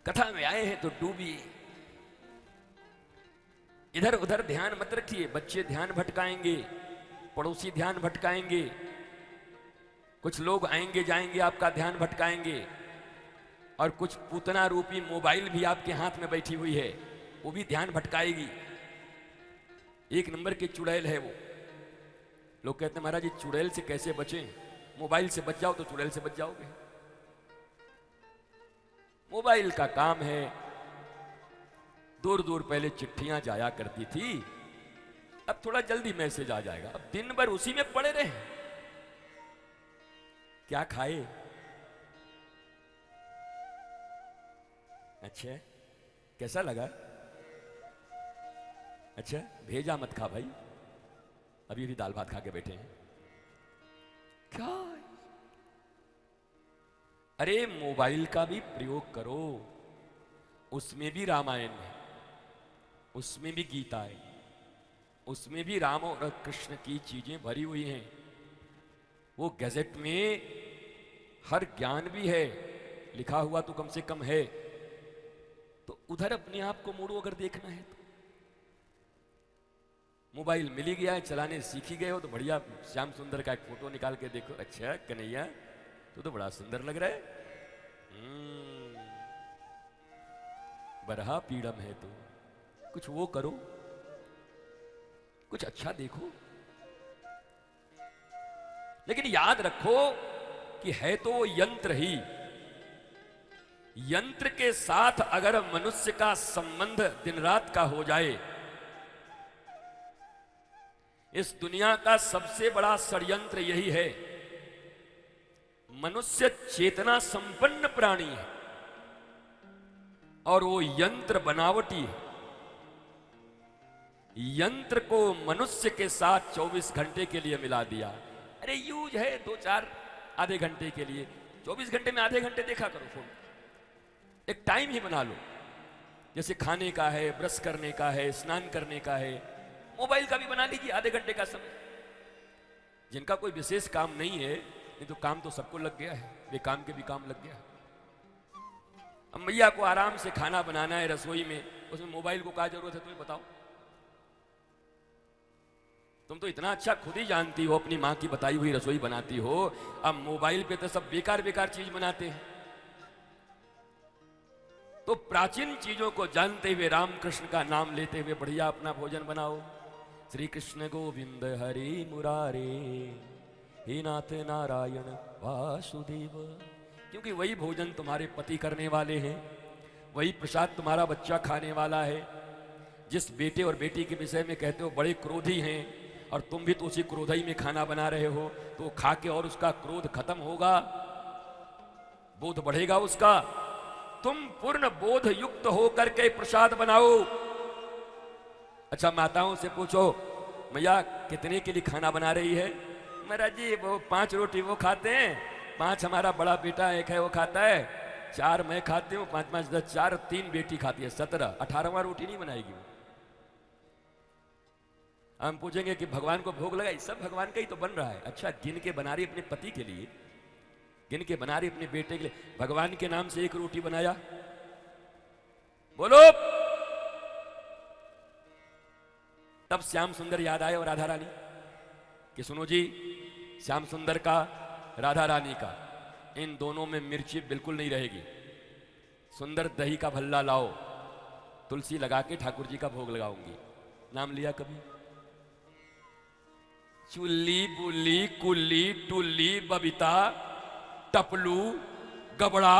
कथा में आए हैं तो डूबिए, इधर उधर ध्यान मत रखिए। बच्चे ध्यान भटकाएंगे, पड़ोसी ध्यान भटकाएंगे, कुछ लोग आएंगे जाएंगे आपका ध्यान भटकाएंगे, और कुछ पूतना रूपी मोबाइल भी आपके हाथ में बैठी हुई है, वो भी ध्यान भटकाएगी। एक नंबर की चुड़ैल है वो। लोग कहते हैं महाराज ये चुड़ैल से कैसे बचें? मोबाइल से बच जाओ तो चुड़ैल से बच जाओगे। मोबाइल का काम है, दूर दूर पहले चिट्ठियां जाया करती थी, अब थोड़ा जल्दी मैसेज आ जाएगा। अब दिन भर उसी में पड़े रहे। क्या खाए? अच्छा, कैसा लगा? अच्छा, भेजा मत खा भाई, अभी भी दाल भात खा के बैठे हैं। क्या? अरे मोबाइल का भी प्रयोग करो, उसमें भी रामायण है, उसमें भी गीता है, उसमें भी राम और कृष्ण की चीजें भरी हुई हैं। वो गैजेट में हर ज्ञान भी है लिखा हुआ, तो कम से कम है। तो उधर अपने आप को मोड़ो अगर देखना है तो। मोबाइल मिल ही गया है, चलाने सीख ही गए हो तो बढ़िया श्याम सुंदर का एक फोटो निकाल के देखो। अच्छा कन्हैया तो बड़ा सुंदर लग रहा है। बरहा पीड़म है तो कुछ वो करो, कुछ अच्छा देखो। लेकिन याद रखो कि है तो वो यंत्र ही। यंत्र के साथ अगर मनुष्य का संबंध दिन रात का हो जाए, इस दुनिया का सबसे बड़ा षड्यंत्र यही है। मनुष्य चेतना संपन्न प्राणी है और वो यंत्र बनावटी है। यंत्र को मनुष्य के साथ 24 घंटे के लिए मिला दिया। अरे यूज है 2-4 आधे घंटे के लिए, 24 घंटे में आधे घंटे देखा करो फोन। एक टाइम ही बना लो, जैसे खाने का है, ब्रश करने का है, स्नान करने का है। मोबाइल का भी बना लीजिए आधे घंटे का समय। जिनका कोई विशेष काम नहीं है, नहीं तो काम तो सबको लग गया है, वे काम के भी काम लग गया है। अब मैया को आराम से खाना बनाना है रसोई में, उसमें मोबाइल को क्या जरूरत है तुम्हें बताओ? तुम तो इतना अच्छा खुद ही जानती हो, अपनी माँ की बताई हुई रसोई बनाती हो। अब मोबाइल पे तो सब बेकार बेकार चीज बनाते हैं। तो प्राचीन चीजों को जानते हुए, रामकृष्ण का नाम लेते हुए बढ़िया अपना भोजन बनाओ। श्री कृष्ण गोविंद हरि मुरारे, हे नाथ नारायण वासुदेव। क्योंकि वही भोजन तुम्हारे पति करने वाले हैं, वही प्रसाद तुम्हारा बच्चा खाने वाला है। जिस बेटे और बेटी के विषय में कहते हो बड़े क्रोधी हैं, और तुम भी तो उसी क्रोधई में खाना बना रहे हो, तो खा के और उसका क्रोध खत्म होगा, बोध बढ़ेगा उसका। तुम पूर्ण बोध युक्त होकर के प्रसाद बनाओ। अच्छा माताओं से पूछो, मैया कितने के लिए खाना बना रही है? महाराज जी वो 5 रोटी वो खाते हैं, 5 हमारा बड़ा बेटा एक है वो खाता है, 4 मैं खाती हूँ, 5 5 10 4 3 बेटी खाती है, 17 18वां रोटी नहीं बनाएगी वो। हम पूछेंगे कि भगवान को भोग लगाई, सब भगवान का ही तो बन रहा है। अच्छा गिन के बना रही अपने पति के लिए, गिन के बना रही अपने बेटे के लिए, भगवान के नाम से 1 रोटी बनाया? बोलो। तब श्याम सुंदर याद आए और राधा रानी कि सुनो जी, श्याम सुंदर का, राधा रानी का, इन दोनों में मिर्ची बिल्कुल नहीं रहेगी। सुंदर दही का भल्ला लाओ, तुलसी लगा के ठाकुर जी का भोग लगाऊंगी। नाम लिया कभी? चुल्ली बुल्ली कुल्ली टुल्ली बबीता टपलू गबड़ा,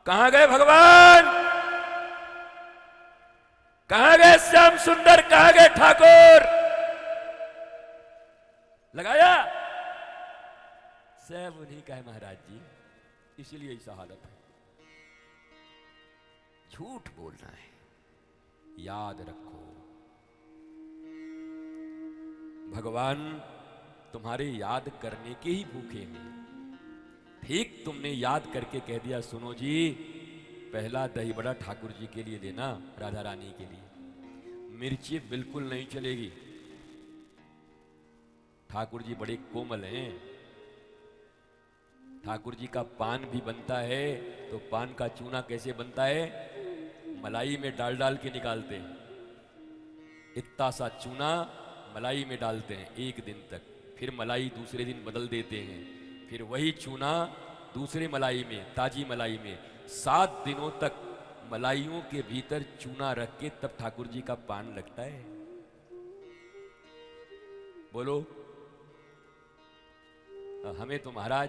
कहां गए भगवान? कहां गए श्याम सुंदर? कहां गए ठाकुर? लगाया सब उन्हीं का है महाराज जी, इसीलिए ऐसा हालत है। झूठ बोलना है, याद रखो भगवान तुम्हारे याद करने के ही भूखे हैं। ठीक तुमने याद करके कह दिया, सुनो जी पहला दही बड़ा ठाकुर जी के लिए लेना, राधा रानी के लिए। मिर्ची बिल्कुल नहीं चलेगी, ठाकुर जी बड़े कोमल हैं, ठाकुर जी का पान भी बनता है तो पान का चूना कैसे बनता है? मलाई में डाल डाल के निकालते हैं। इतना सा चूना मलाई में डालते हैं एक दिन तक, फिर मलाई दूसरे दिन बदल देते हैं, फिर वही चूना दूसरे मलाई में, ताजी मलाई में 7 दिनों तक मलाइयों के भीतर चूना रख के तब ठाकुर जी का पान लगता है। बोलो। हमें तो महाराज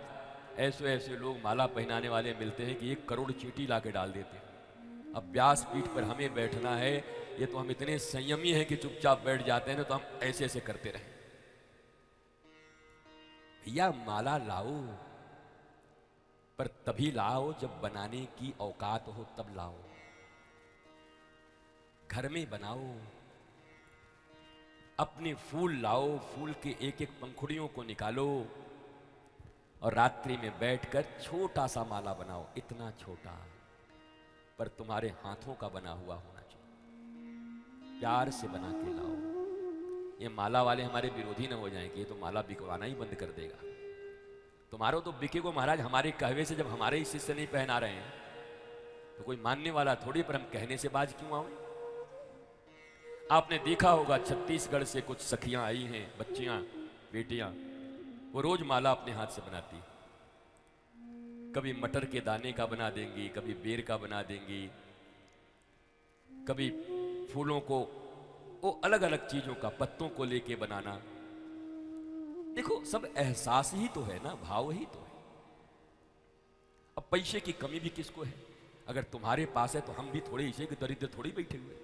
ऐसे ऐसे लोग माला पहनाने वाले मिलते हैं कि 1 करोड़ चींटी ला के डाल देते हैं। अब व्यास पीठ पर हमें बैठना है, ये तो हम इतने संयमी हैं कि चुपचाप बैठ जाते हैं ना, तो हम ऐसे ऐसे करते रहें। भैया माला लाओ, पर तभी लाओ जब बनाने की औकात हो, तब लाओ। घर में बनाओ, अपने फूल लाओ, फूल के एक एक पंखुड़ियों को निकालो और रात्रि में बैठकर छोटा सा माला बनाओ, इतना छोटा, पर तुम्हारे हाथों का बना हुआ होना चाहिए। प्यार से बना के लाओ। ये माला वाले हमारे विरोधी न हो जाएंगे, ये तो माला बिकवाना ही बंद कर देगा। तुम्हारो तो बिकेगो महाराज हमारे कहवे से, जब हमारे ही शिष्य नहीं पहना रहे हैं तो कोई मानने वाला थोड़ी, पर हम कहने से बाज क्यों आओ। आपने देखा होगा छत्तीसगढ़ से कुछ सखियां आई हैं, बच्चियां, बेटियां, वो रोज माला अपने हाथ से बनाती। कभी मटर के दाने का बना देंगी, कभी बेर का बना देंगी, कभी फूलों को, वो अलग अलग चीजों का, पत्तों को लेके बनाना। देखो सब एहसास ही तो है ना, भाव ही तो है। अब पैसे की कमी भी किसको है? अगर तुम्हारे पास है तो हम भी थोड़े इसे दरिद्र थोड़ी बैठे हुए।